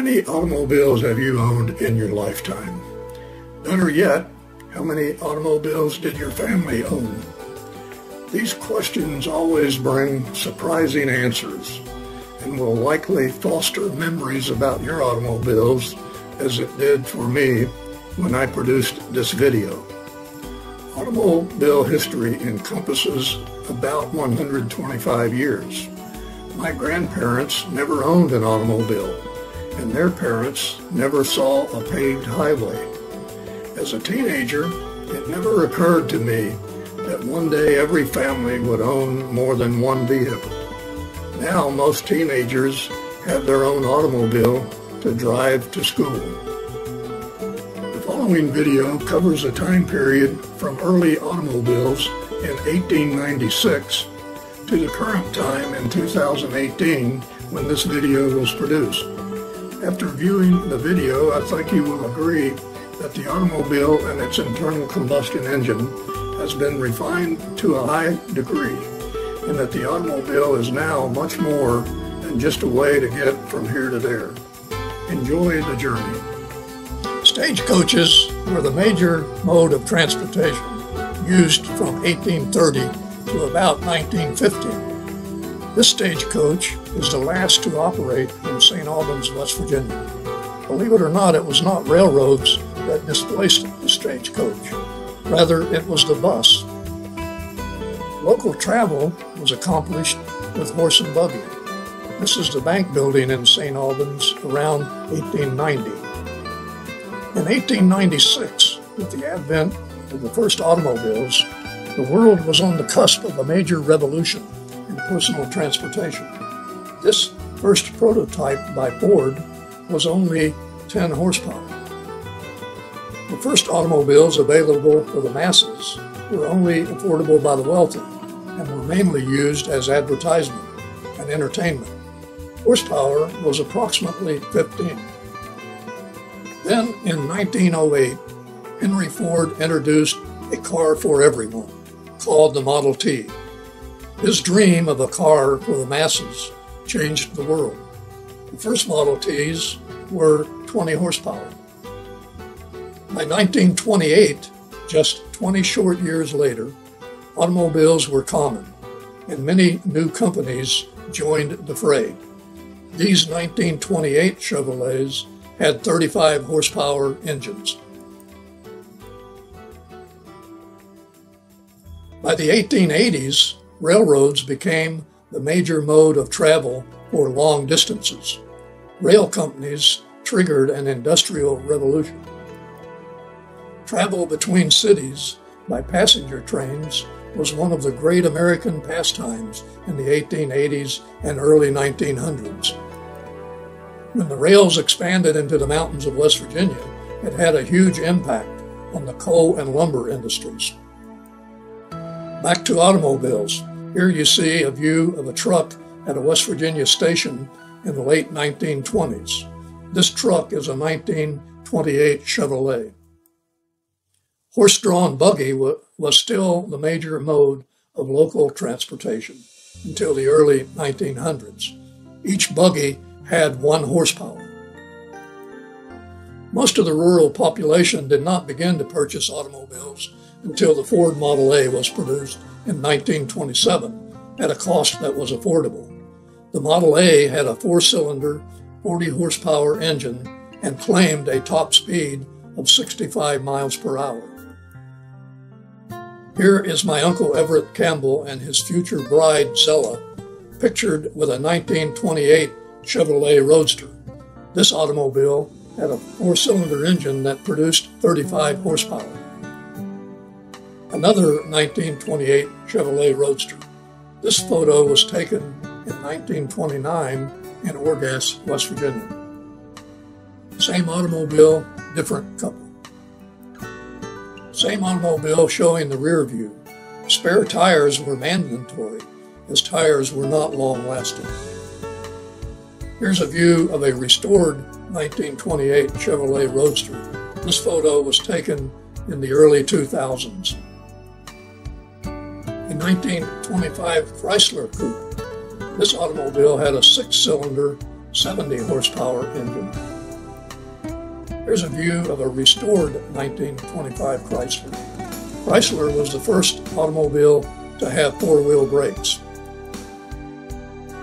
many automobiles have you owned in your lifetime? Better yet, how many automobiles did your family own? These questions always bring surprising answers and will likely foster memories about your automobiles as it did for me when I produced this video. Automobile history encompasses about 125 years. My grandparents never owned an automobile, and their parents never saw a paved highway. As a teenager, it never occurred to me that one day every family would own more than one vehicle. Now most teenagers have their own automobile to drive to school. The following video covers a time period from early automobiles in 1896 to the current time in 2018 when this video was produced. After viewing the video, I think you will agree that the automobile and its internal combustion engine has been refined to a high degree, and that the automobile is now much more than just a way to get from here to there. Enjoy the journey. Stagecoaches were the major mode of transportation used from 1830 to about 1950. This stagecoach is the last to operate in St. Albans, West Virginia. Believe it or not, it was not railroads that displaced the stagecoach. Rather, it was the bus. Local travel was accomplished with horse and buggy. This is the bank building in St. Albans around 1890. In 1896, with the advent of the first automobiles, the world was on the cusp of a major revolution in personal transportation. This first prototype by Ford was only 10 horsepower. The first automobiles available for the masses were only affordable by the wealthy and were mainly used as advertisement and entertainment. Horsepower was approximately 15. Then, in 1908, Henry Ford introduced a car for everyone, called the Model T. His dream of a car for the masses changed the world. The first Model Ts were 20 horsepower. By 1928, just 20 short years later, automobiles were common, and many new companies joined the fray. These 1928 Chevrolets had 35 horsepower engines. By the 1880s, railroads became the major mode of travel for long distances. Rail companies triggered an industrial revolution. Travel between cities by passenger trains was one of the great American pastimes in the 1880s and early 1900s. When the rails expanded into the mountains of West Virginia, it had a huge impact on the coal and lumber industries. Back to automobiles. Here you see a view of a truck at a West Virginia station in the late 1920s. This truck is a 1928 Chevrolet. Horse-drawn buggy was still the major mode of local transportation until the early 1900s. Each buggy had 1 horsepower. Most of the rural population did not begin to purchase automobiles until the Ford Model A was produced in 1927 at a cost that was affordable. The Model A had a 4-cylinder, 40 horsepower engine and claimed a top speed of 65 miles per hour. Here is my Uncle Everett Campbell and his future bride, Zella, pictured with a 1928 Chevrolet Roadster. This automobile had a 4-cylinder engine that produced 35 horsepower. Another 1928 Chevrolet Roadster. This photo was taken in 1929 in Orgas, West Virginia. Same automobile, different couple. Same automobile showing the rear view. Spare tires were mandatory, as tires were not long-lasting. Here's a view of a restored 1928 Chevrolet Roadster. This photo was taken in the early 2000s. A 1925 Chrysler Coupe. This automobile had a 6-cylinder, 70 horsepower engine. Here's a view of a restored 1925 Chrysler. Chrysler was the first automobile to have four-wheel brakes.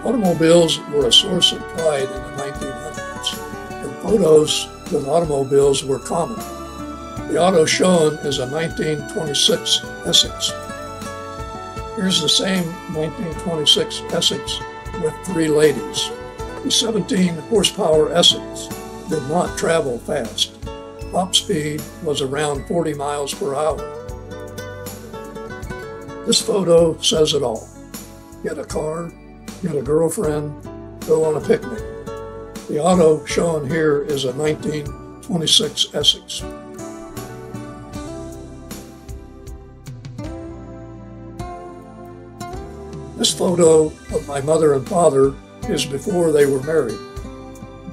Automobiles were a source of pride in the 1900s, and photos with automobiles were common. The auto shown is a 1926 Essex. Here's the same 1926 Essex with three ladies. The 17-horsepower Essex did not travel fast. Top speed was around 40 miles per hour. This photo says it all. Get a car, get a girlfriend, go on a picnic. The auto shown here is a 1926 Essex. This photo of my mother and father is before they were married.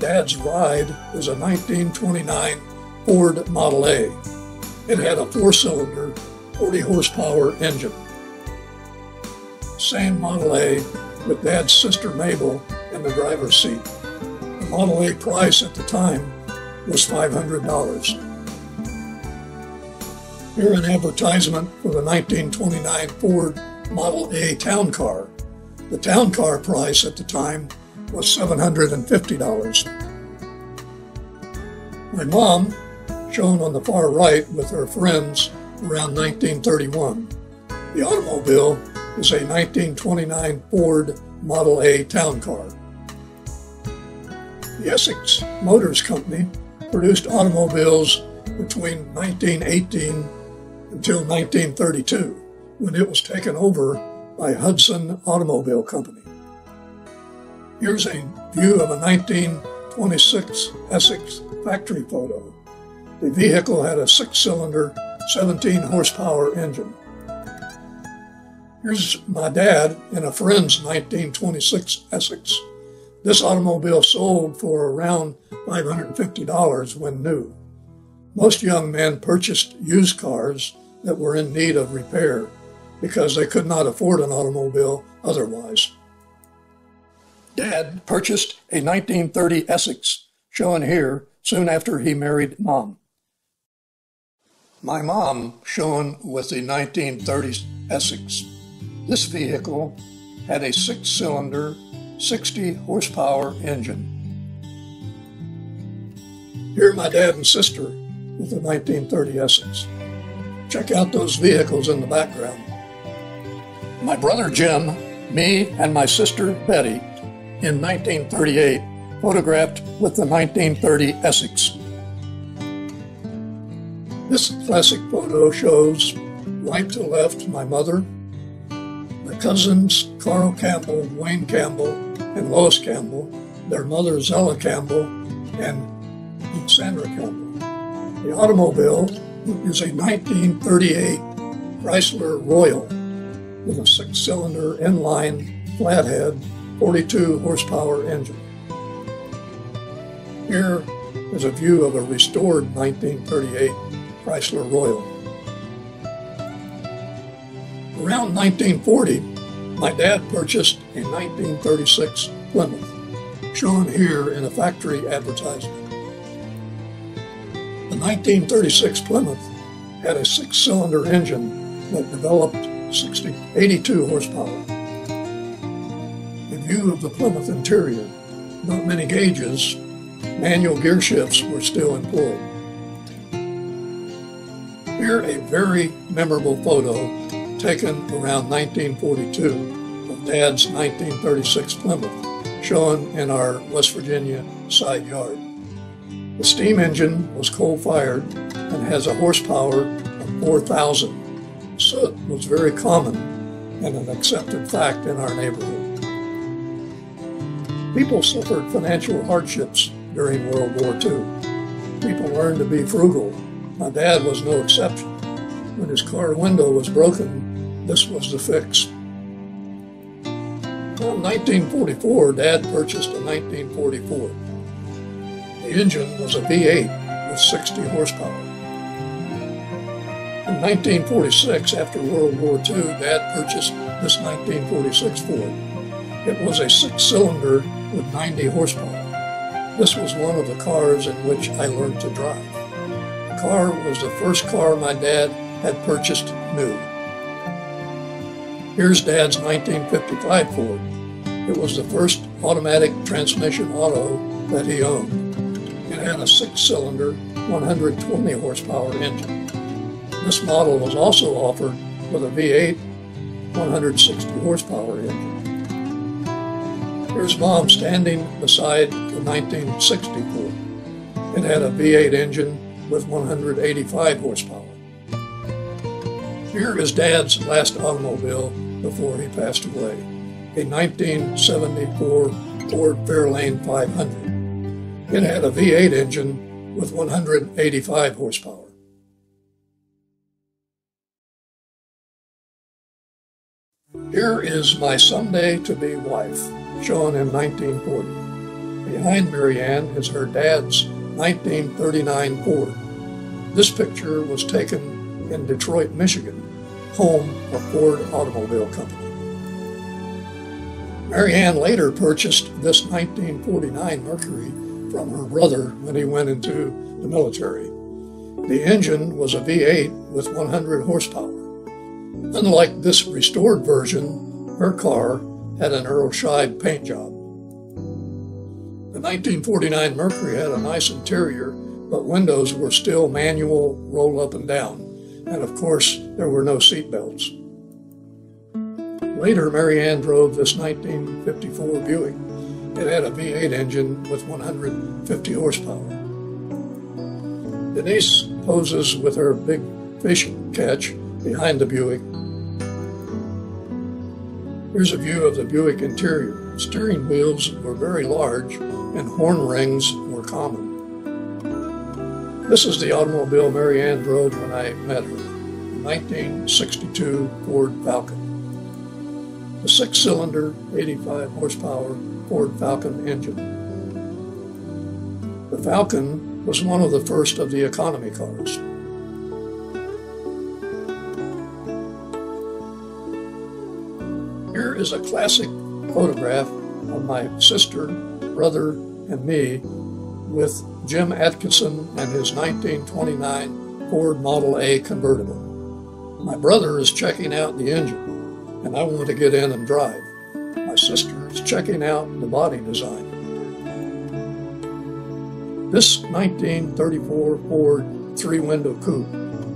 Dad's ride is a 1929 Ford Model A. It had a four-cylinder, 40-horsepower engine. Same Model A with Dad's sister Mabel in the driver's seat. The Model A price at the time was $500. Here an advertisement for the 1929 Ford Model A town car. The town car price at the time was $750. My mom, shown on the far right with her friends around 1931. The automobile is a 1929 Ford Model A town car. The Essex Motors Company produced automobiles between 1918 until 1932, when it was taken over by Hudson Automobile Company. Here's a view of a 1926 Essex factory photo. The vehicle had a six-cylinder, 17-horsepower engine. Here's my dad in a friend's 1926 Essex. This automobile sold for around $550 when new. Most young men purchased used cars that were in need of repair because they could not afford an automobile otherwise. Dad purchased a 1930 Essex, shown here, soon after he married Mom. My mom, shown with the 1930s Essex. This vehicle had a six-cylinder, 60-horsepower engine. Here are my dad and sister with the 1930 Essex. Check out those vehicles in the background. My brother Jim, me, and my sister Betty in 1938 photographed with the 1930 Essex. This classic photo shows, right to left, my mother, my cousins Carl Campbell, Wayne Campbell, and Lois Campbell, their mother Zella Campbell, and Sandra Campbell. The automobile is a 1938 Chrysler Royal with a six-cylinder inline flathead 42-horsepower engine. Here is a view of a restored 1938 Chrysler Royal. Around 1940, my dad purchased a 1936 Plymouth, shown here in a factory advertisement. The 1936 Plymouth had a six-cylinder engine that developed 82 horsepower. A view of the Plymouth interior, not many gauges, manual gear shifts were still employed. Here a very memorable photo taken around 1942 of Dad's 1936 Plymouth, shown in our West Virginia side yard. The steam engine was coal-fired and has a horsepower of 4,000. Soot was very common and an accepted fact in our neighborhood. People suffered financial hardships during World War II. People learned to be frugal. My dad was no exception. When his car window was broken, this was the fix. In 1944, Dad purchased a 1944. The engine was a V8 with 60 horsepower. In 1946, after World War II, Dad purchased this 1946 Ford. It was a six-cylinder with 90 horsepower. This was one of the cars in which I learned to drive. The car was the first car my dad had purchased new. Here's Dad's 1955 Ford. It was the first automatic transmission auto that he owned. It had a 6-cylinder, 120 horsepower engine. This model was also offered with a V8, 160 horsepower engine. Here's Mom standing beside the 1960 Ford. It had a V8 engine with 185 horsepower. Here is Dad's last automobile before he passed away, a 1974 Ford Fairlane 500. It had a V8 engine with 185 horsepower. Here is my someday-to-be wife, shown in 1940. Behind Mary Ann is her dad's 1939 Ford. This picture was taken in Detroit, Michigan, home of Ford Automobile Company. Mary Ann later purchased this 1949 Mercury from her brother when he went into the military. The engine was a V8 with 100 horsepower. Unlike this restored version, her car had an Earl Scheib paint job. The 1949 Mercury had a nice interior, but windows were still manual roll up and down, and of course there were no seat belts. Later, Mary Ann drove this 1954 Buick. It had a V8 engine with 150 horsepower. Denise poses with her big fish catch behind the Buick. Here's a view of the Buick interior. Steering wheels were very large and horn rings were common. This is the automobile Mary Ann drove when I met her, the 1962 Ford Falcon. The 6-cylinder, 85 horsepower Ford Falcon engine. The Falcon was one of the first of the economy cars. Here is a classic photograph of my sister, brother, and me with Jim Atkinson and his 1929 Ford Model A convertible. My brother is checking out the engine, and I want to get in and drive. My sister is checking out the body design. This 1934 Ford 3-window coupe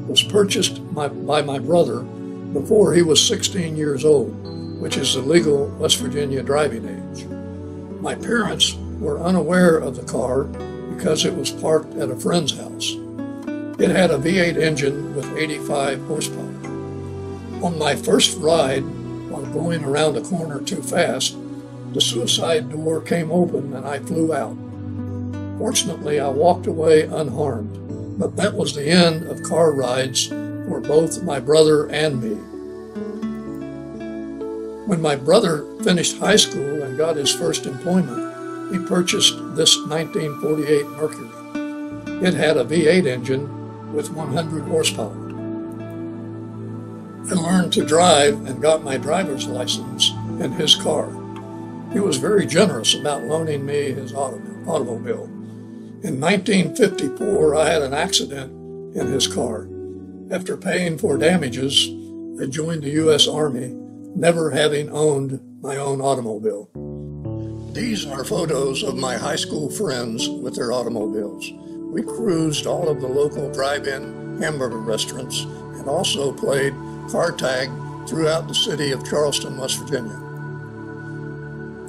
was purchased by my brother before he was 16 years old, which is the legal West Virginia driving age. My parents were unaware of the car because it was parked at a friend's house. It had a V8 engine with 85 horsepower. On my first ride, while going around a corner too fast, the suicide door came open and I flew out. Fortunately, I walked away unharmed, but that was the end of car rides for both my brother and me. When my brother finished high school and got his first employment, he purchased this 1948 Mercury. It had a V8 engine with 100 horsepower. I learned to drive and got my driver's license in his car. He was very generous about loaning me his automobile. In 1954, I had an accident in his car. After paying for damages, I joined the U.S. Army, never having owned my own automobile. These are photos of my high school friends with their automobiles. We cruised all of the local drive-in hamburger restaurants and also played car tag throughout the city of Charleston, West Virginia.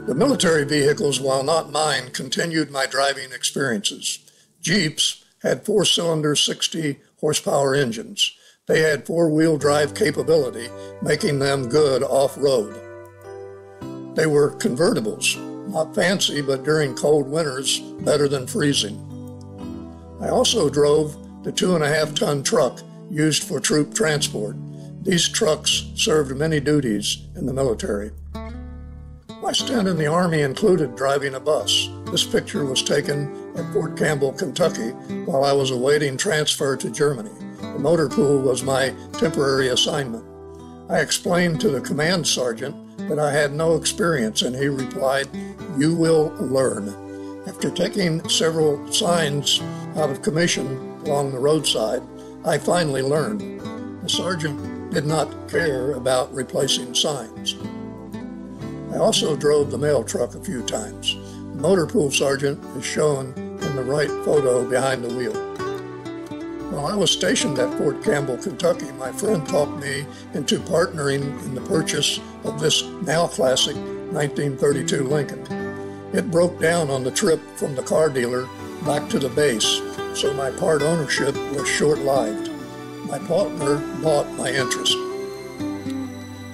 The military vehicles, while not mine, continued my driving experiences. Jeeps had 4-cylinder, 60 horsepower engines. They had 4-wheel drive capability, making them good off-road. They were convertibles, not fancy, but during cold winters, better than freezing. I also drove the 2.5-ton truck used for troop transport. These trucks served many duties in the military. My stint in the Army included driving a bus. This picture was taken at Fort Campbell, Kentucky, while I was awaiting transfer to Germany. The motor pool was my temporary assignment. I explained to the command sergeant that I had no experience, and he replied, "You will learn." After taking several signs out of commission along the roadside, I finally learned the sergeant did not care about replacing signs. I also drove the mail truck a few times. The motor pool sergeant is shown in the right photo behind the wheel. While I was stationed at Fort Campbell, Kentucky, my friend talked me into partnering in the purchase of this now classic 1932 Lincoln. It broke down on the trip from the car dealer back to the base, so my part ownership was short-lived. My partner bought my interest.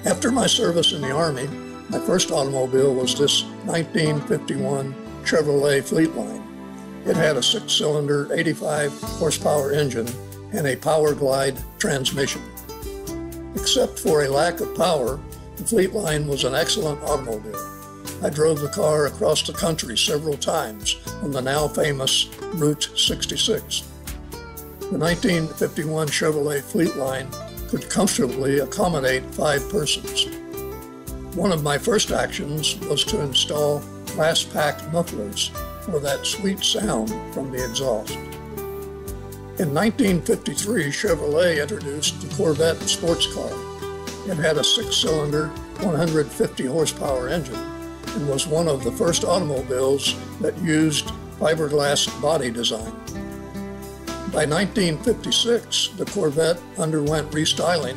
After my service in the Army, my first automobile was this 1951 Chevrolet Fleetline. It had a 6-cylinder, 85-horsepower engine and a Power Glide transmission. Except for a lack of power, the Fleetline was an excellent automobile. I drove the car across the country several times on the now famous Route 66. The 1951 Chevrolet Fleetline could comfortably accommodate 5 persons. One of my first actions was to install glass pack mufflers for that sweet sound from the exhaust. In 1953, Chevrolet introduced the Corvette sports car. It had a 6-cylinder, 150-horsepower engine and was one of the first automobiles that used fiberglass body design. By 1956, the Corvette underwent restyling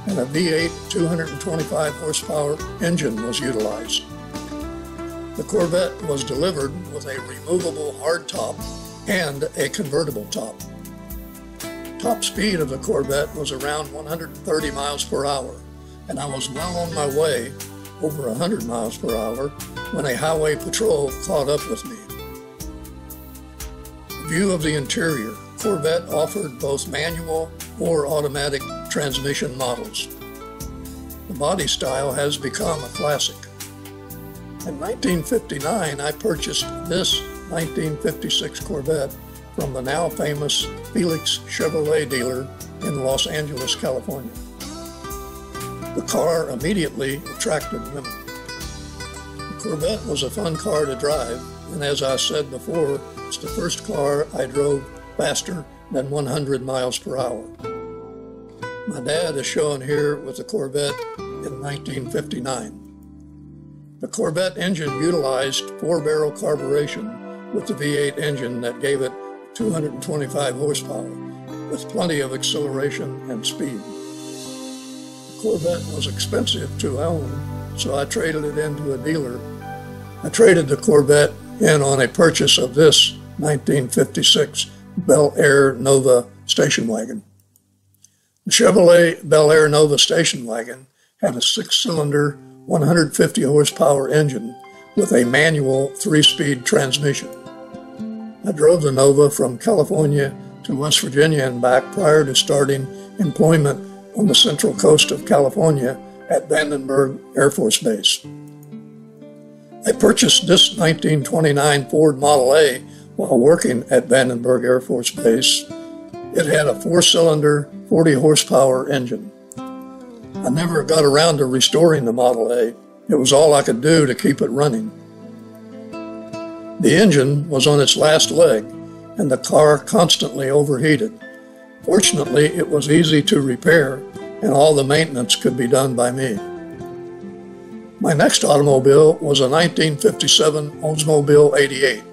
and a V8 225-horsepower engine was utilized. The Corvette was delivered with a removable hardtop and a convertible top. Top speed of the Corvette was around 130 miles per hour, and I was well on my way, over 100 miles per hour, when a highway patrol caught up with me. View of the interior. Corvette offered both manual or automatic transmission models. The body style has become a classic. In 1959, I purchased this 1956 Corvette from the now famous Felix Chevrolet dealer in Los Angeles, California. The car immediately attracted women. The Corvette was a fun car to drive, and as I said before, it's the first car I drove faster than 100 miles per hour. My dad is shown here with the Corvette in 1959. The Corvette engine utilized 4-barrel carburation with the V8 engine that gave it 225 horsepower, with plenty of acceleration and speed. The Corvette was expensive to own, so I traded it into a dealer. I traded the Corvette in on a purchase of this 1956 Bel Air Nova station wagon. The Chevrolet Bel Air Nova station wagon had a 6-cylinder, 150-horsepower engine with a manual 3-speed transmission. I drove the Nova from California to West Virginia and back prior to starting employment on the central coast of California at Vandenberg Air Force Base. I purchased this 1929 Ford Model A while working at Vandenberg Air Force Base. It had a 4-cylinder, 40-horsepower engine. I never got around to restoring the Model A. It was all I could do to keep it running. The engine was on its last leg, and the car constantly overheated. Fortunately, it was easy to repair, and all the maintenance could be done by me. My next automobile was a 1957 Oldsmobile 88.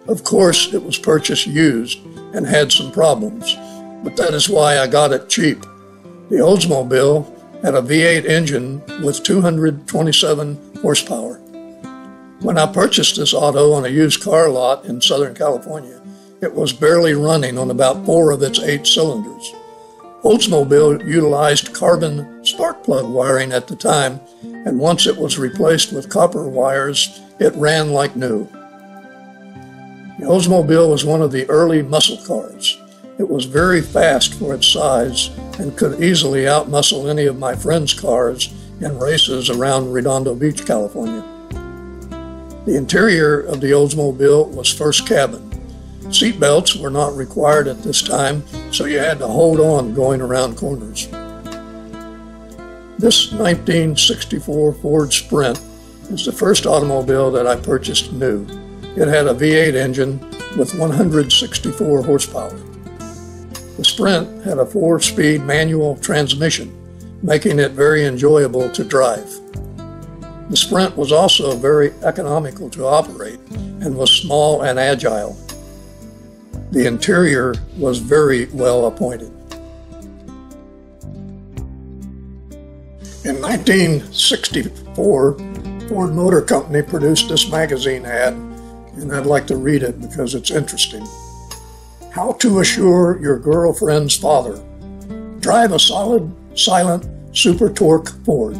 Of course, it was purchased used and had some problems, but that is why I got it cheap. The Oldsmobile had a V8 engine with 227 horsepower. When I purchased this auto on a used car lot in Southern California, it was barely running on about 4 of its 8 cylinders. Oldsmobile utilized carbon spark plug wiring at the time, and once it was replaced with copper wires, it ran like new. The Oldsmobile was one of the early muscle cars. It was very fast for its size and could easily outmuscle any of my friends' cars in races around Redondo Beach, California. The interior of the Oldsmobile was first cabin. Seat belts were not required at this time, so you had to hold on going around corners. This 1964 Ford Sprint is the first automobile that I purchased new. It had a V8 engine with 164 horsepower. The Sprint had a 4-speed manual transmission, making it very enjoyable to drive. The Sprint was also very economical to operate and was small and agile. The interior was very well appointed. In 1964, Ford Motor Company produced this magazine ad, and I'd like to read it because it's interesting. How to assure your girlfriend's father. Drive a solid, silent, super torque Ford.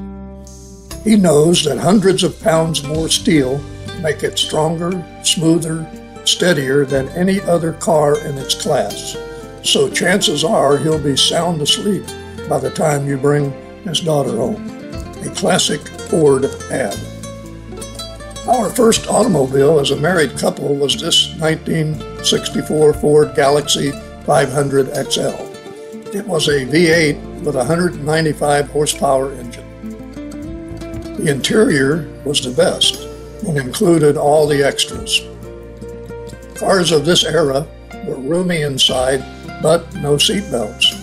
He knows that hundreds of pounds more steel make it stronger, smoother, steadier than any other car in its class. So chances are he'll be sound asleep by the time you bring his daughter home. A classic Ford ad. Our first automobile as a married couple was this 1964 Ford Galaxy 500 XL. It was a V8 with a 195 horsepower engine. The interior was the best and included all the extras. Cars of this era were roomy inside, but no seat belts.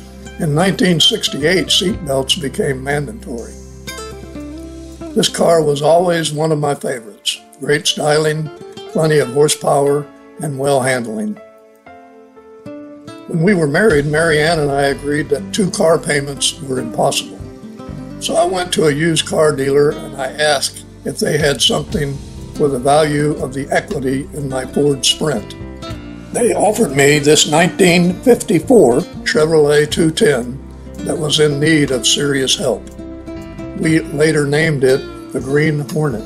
In 1968, seat belts became mandatory. This car was always one of my favorites. Great styling, plenty of horsepower, and well handling. When we were married, Mary Ann and I agreed that 2 car payments were impossible. So I went to a used car dealer and I asked if they had something for the value of the equity in my Ford Sprint. They offered me this 1954 Chevrolet 210 that was in need of serious help. We later named it the Green Hornet.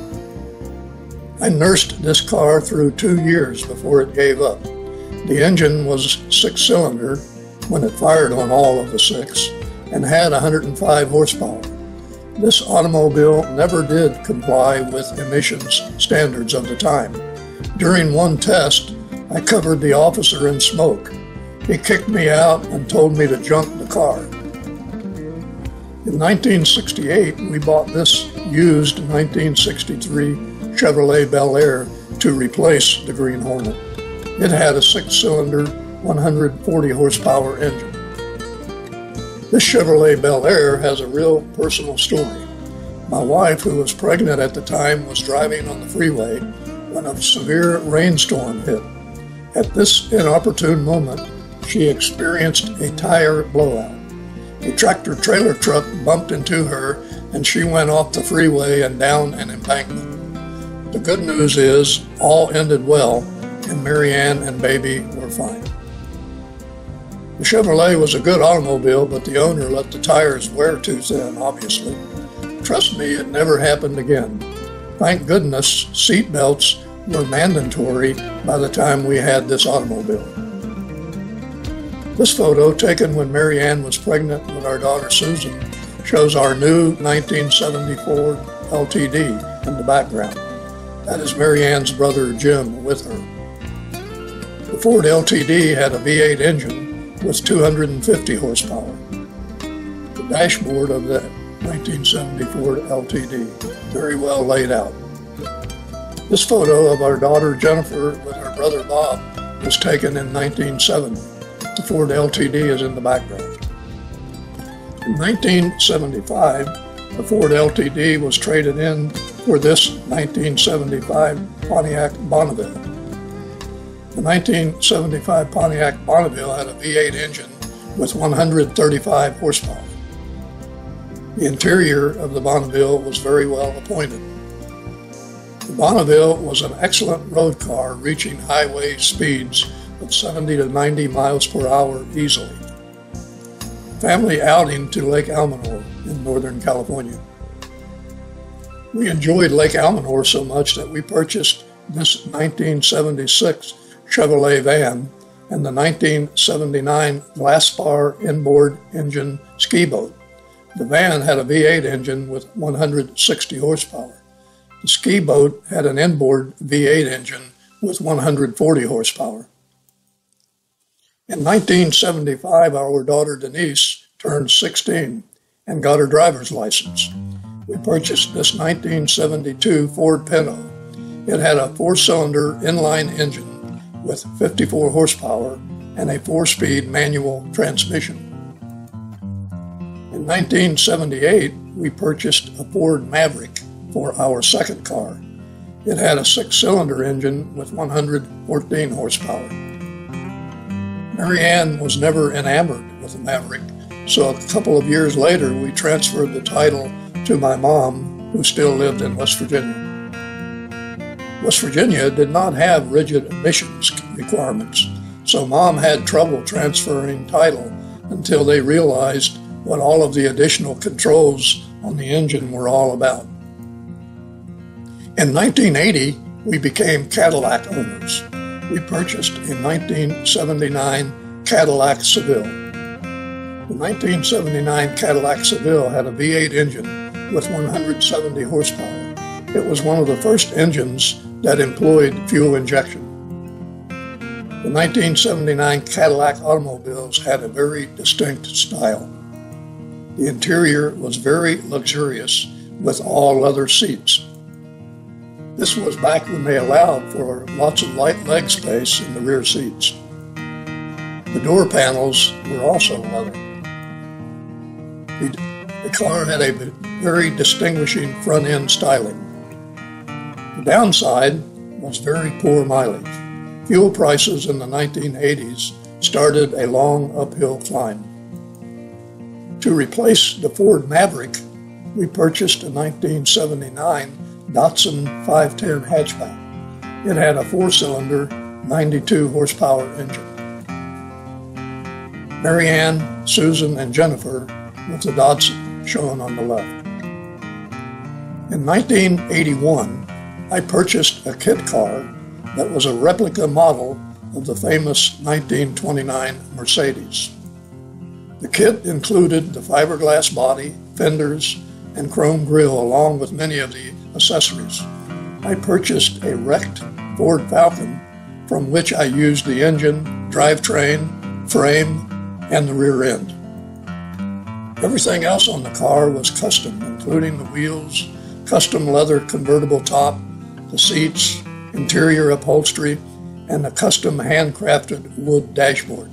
I nursed this car through 2 years before it gave up. The engine was 6-cylinder when it fired on all of the 6 and had 105 horsepower. This automobile never did comply with emissions standards of the time. During one test, I covered the officer in smoke. He kicked me out and told me to junk the car. In 1968, we bought this used 1963 Chevrolet Bel Air to replace the Green Hornet. It had a 6-cylinder, 140 horsepower engine. This Chevrolet Bel Air has a real personal story. My wife, who was pregnant at the time, was driving on the freeway when a severe rainstorm hit. At this inopportune moment, she experienced a tire blowout. A tractor-trailer truck bumped into her, and she went off the freeway and down an embankment. The good news is, all ended well, and Mary Ann and baby were fine. The Chevrolet was a good automobile, but the owner let the tires wear too thin, obviously. Trust me, it never happened again. Thank goodness, seat belts were mandatory by the time we had this automobile. This photo, taken when Mary Ann was pregnant with our daughter Susan, shows our new 1974 LTD in the background. That is Mary Ann's brother Jim with her. The Ford LTD had a V8 engine with 250 horsepower. The dashboard of the 1974 LTD, very well laid out. This photo of our daughter Jennifer with her brother Bob was taken in 1970. The Ford LTD is in the background. In 1975, the Ford LTD was traded in for this 1975 Pontiac Bonneville. The 1975 Pontiac Bonneville had a V8 engine with 135 horsepower. The interior of the Bonneville was very well appointed. The Bonneville was an excellent road car, reaching highway speeds of 70 to 90 miles per hour easily. Family outing to Lake Almanor in Northern California. We enjoyed Lake Almanor so much that we purchased this 1976 Chevrolet van and the 1979 glass bar inboard engine ski boat. The van had a V8 engine with 160 horsepower. The ski boat had an inboard V8 engine with 140 horsepower. In 1975, our daughter Denise turned 16 and got her driver's license. We purchased this 1972 Ford Pinto. It had a four-cylinder inline engine with 54 horsepower and a four-speed manual transmission. In 1978, we purchased a Ford Maverick for our second car. It had a six-cylinder engine with 114 horsepower. Mary Ann was never enamored with the Maverick, so a couple of years later we transferred the title to my mom, who still lived in West Virginia. West Virginia did not have rigid emissions requirements, so Mom had trouble transferring title until they realized what all of the additional controls on the engine were all about. In 1980, we became Cadillac owners. We purchased a 1979 Cadillac Seville. The 1979 Cadillac Seville had a V8 engine with 170 horsepower. It was one of the first engines that employed fuel injection. The 1979 Cadillac automobiles had a very distinct style. The interior was very luxurious with all leather seats. This was back when they allowed for lots of light leg space in the rear seats. The door panels were also leather. The car had a very distinguishing front-end styling. The downside was very poor mileage. Fuel prices in the 1980s started a long uphill climb. To replace the Ford Maverick, we purchased a 1979 Datsun 510 hatchback. It had a four-cylinder, 92 horsepower engine. Mary Ann, Susan, and Jennifer with the Datsun shown on the left. In 1981, I purchased a kit car that was a replica model of the famous 1929 Mercedes. The kit included the fiberglass body, fenders, and chrome grille, along with many of the accessories. I purchased a wrecked Ford Falcon, from which I used the engine, drivetrain, frame, and the rear end. Everything else on the car was custom, including the wheels, custom leather convertible top, the seats, interior upholstery, and a custom handcrafted wood dashboard.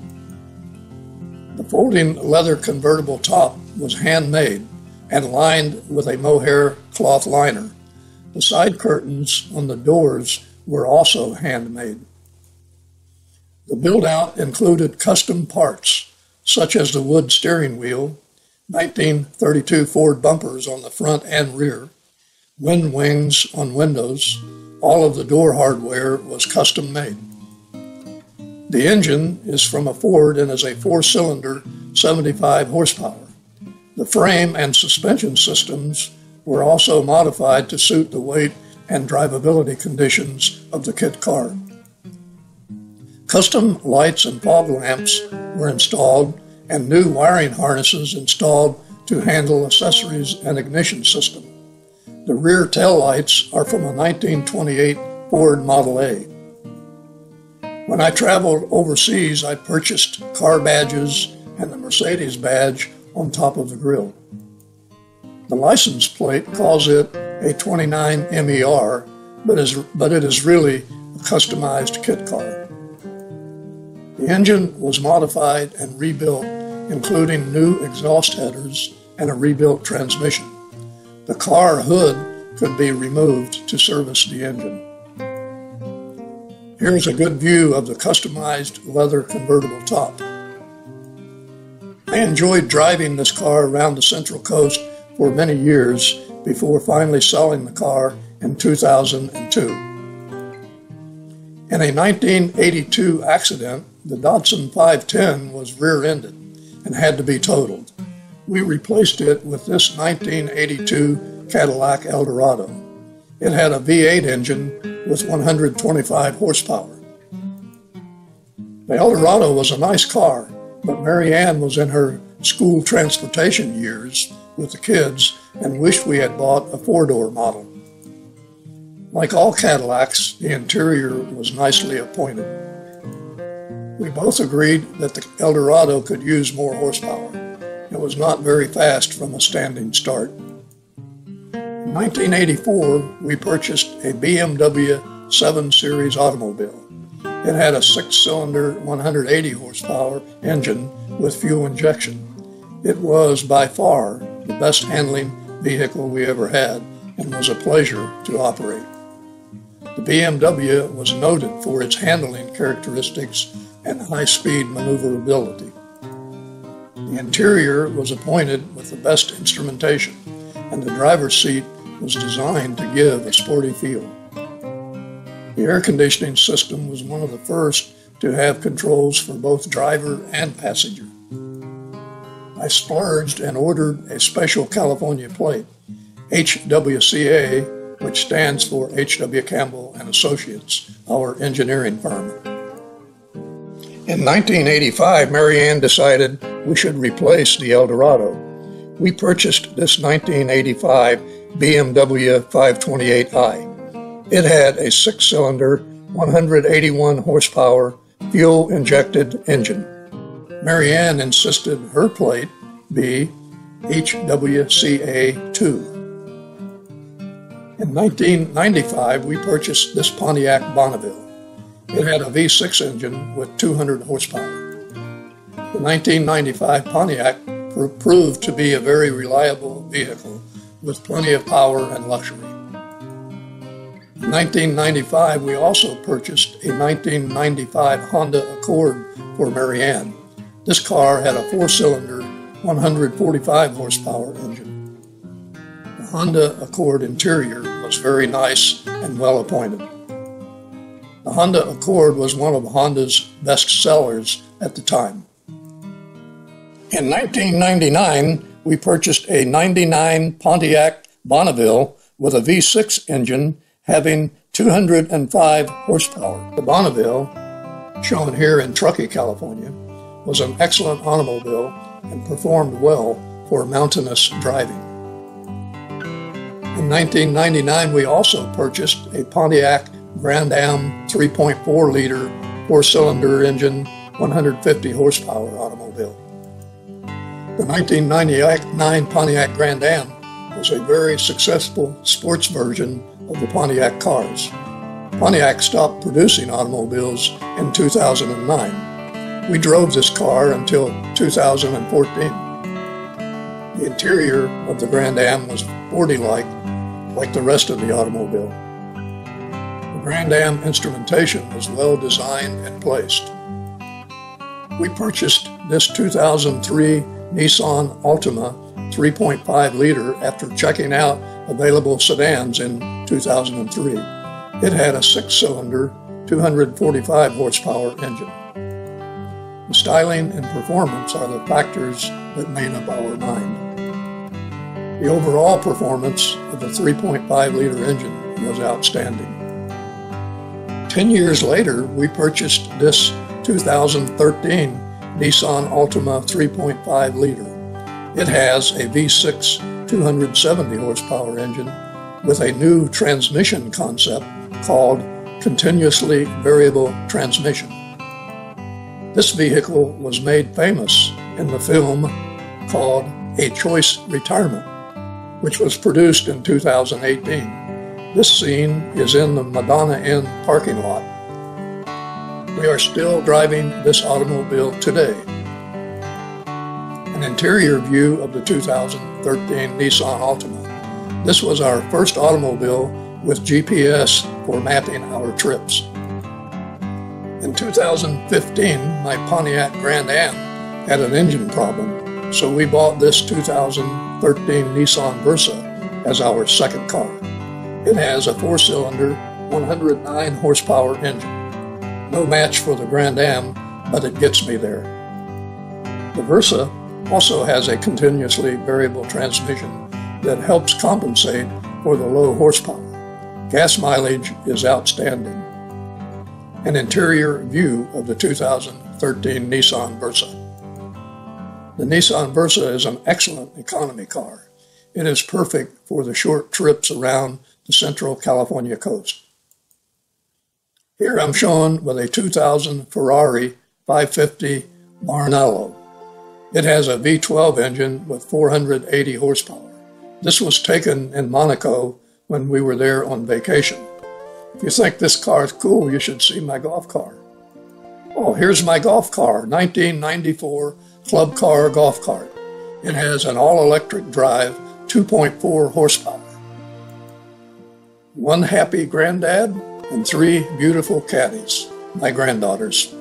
The folding leather convertible top was handmade and lined with a mohair cloth liner. The side curtains on the doors were also handmade. The build-out included custom parts, such as the wood steering wheel, 1932 Ford bumpers on the front and rear, wind wings on windows. All of the door hardware was custom made. The engine is from a Ford and is a four-cylinder, 75 horsepower. The frame and suspension systems were also modified to suit the weight and drivability conditions of the kit car. Custom lights and fog lamps were installed and new wiring harnesses installed to handle accessories and ignition system. The rear taillights are from a 1928 Ford Model A. When I traveled overseas, I purchased car badges and the Mercedes badge on top of the grille. The license plate calls it a 29 MER, but it is really a customized kit car. The engine was modified and rebuilt, including new exhaust headers and a rebuilt transmission. The car hood could be removed to service the engine. Here's a good view of the customized leather convertible top. I enjoyed driving this car around the Central Coast for many years before finally selling the car in 2002. In a 1982 accident, the Datsun 510 was rear-ended and had to be totaled. We replaced it with this 1982 Cadillac Eldorado. It had a V8 engine with 125 horsepower. The Eldorado was a nice car, but Mary Ann was in her school transportation years with the kids and wished we had bought a four-door model. Like all Cadillacs, the interior was nicely appointed. We both agreed that the Eldorado could use more horsepower. It was not very fast from a standing start. In 1984, we purchased a BMW 7 Series automobile. It had a 6-cylinder, 180 horsepower engine with fuel injection. It was by far the best handling vehicle we ever had and was a pleasure to operate. The BMW was noted for its handling characteristics and high-speed maneuverability. The interior was appointed with the best instrumentation, and the driver's seat was designed to give a sporty feel. The air conditioning system was one of the first to have controls for both driver and passenger. I splurged and ordered a special California plate, HWCA, which stands for H.W. Campbell and Associates, our engineering firm. In 1985, Mary Ann decided we should replace the Eldorado. We purchased this 1985 BMW 528i. It had a 6-cylinder, 181 horsepower, fuel-injected engine. Mary Ann insisted her plate be HWCA2. In 1995, we purchased this Pontiac Bonneville. It had a V6 engine with 200 horsepower. The 1995 Pontiac proved to be a very reliable vehicle with plenty of power and luxury. In 1995, we also purchased a 1995 Honda Accord for Mary Ann. This car had a 4-cylinder, 145 horsepower engine. The Honda Accord interior was very nice and well appointed. The Honda Accord was one of Honda's best sellers at the time. In 1999, we purchased a 99 Pontiac Bonneville with a V6 engine having 205 horsepower. The Bonneville, shown here in Truckee, California, was an excellent automobile and performed well for mountainous driving. In 1999, we also purchased a Pontiac Grand Am 3.4-liter 4-cylinder engine, 150 horsepower automobile. The 1999 Pontiac Grand Am was a very successful sports version of the Pontiac cars. Pontiac stopped producing automobiles in 2009. We drove this car until 2014. The interior of the Grand Am was sporty-like the rest of the automobile. The Grand Am instrumentation was well designed and placed. We purchased this 2003 Nissan Altima 3.5-liter after checking out available sedans in 2003. It had a 6-cylinder, 245 horsepower engine. The styling and performance are the factors that made up our mind. The overall performance of the 3.5-liter engine was outstanding. 10 years later, we purchased this 2013 Nissan Altima 3.5-liter. It has a V6 270 horsepower engine with a new transmission concept called continuously variable transmission. This vehicle was made famous in the film called A Choice Retirement, which was produced in 2018. This scene is in the Madonna Inn parking lot. We are still driving this automobile today. An interior view of the 2013 Nissan Altima. This was our first automobile with GPS for mapping our trips. In 2015, my Pontiac Grand Am had an engine problem, so we bought this 2013 Nissan Versa as our second car. It has a 4-cylinder, 109 horsepower engine. No match for the Grand Am, but it gets me there. The Versa also has a continuously variable transmission that helps compensate for the low horsepower. Gas mileage is outstanding. An interior view of the 2013 Nissan Versa. The Nissan Versa is an excellent economy car. It is perfect for the short trips around the central California coast. Here I'm shown with a 2000 Ferrari 550 Maranello. It has a V12 engine with 480 horsepower. This was taken in Monaco when we were there on vacation. If you think this car is cool, you should see my golf car. Oh, here's my golf car, 1994 Club Car golf cart. It has an all-electric drive, 2.4 horsepower. One happy granddad and 3 beautiful caddies, my granddaughters.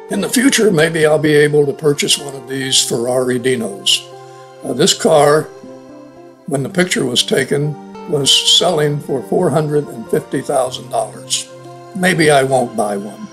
In the future, maybe I'll be able to purchase one of these Ferrari Dinos. This car, when the picture was taken, was selling for $450,000. Maybe I won't buy one.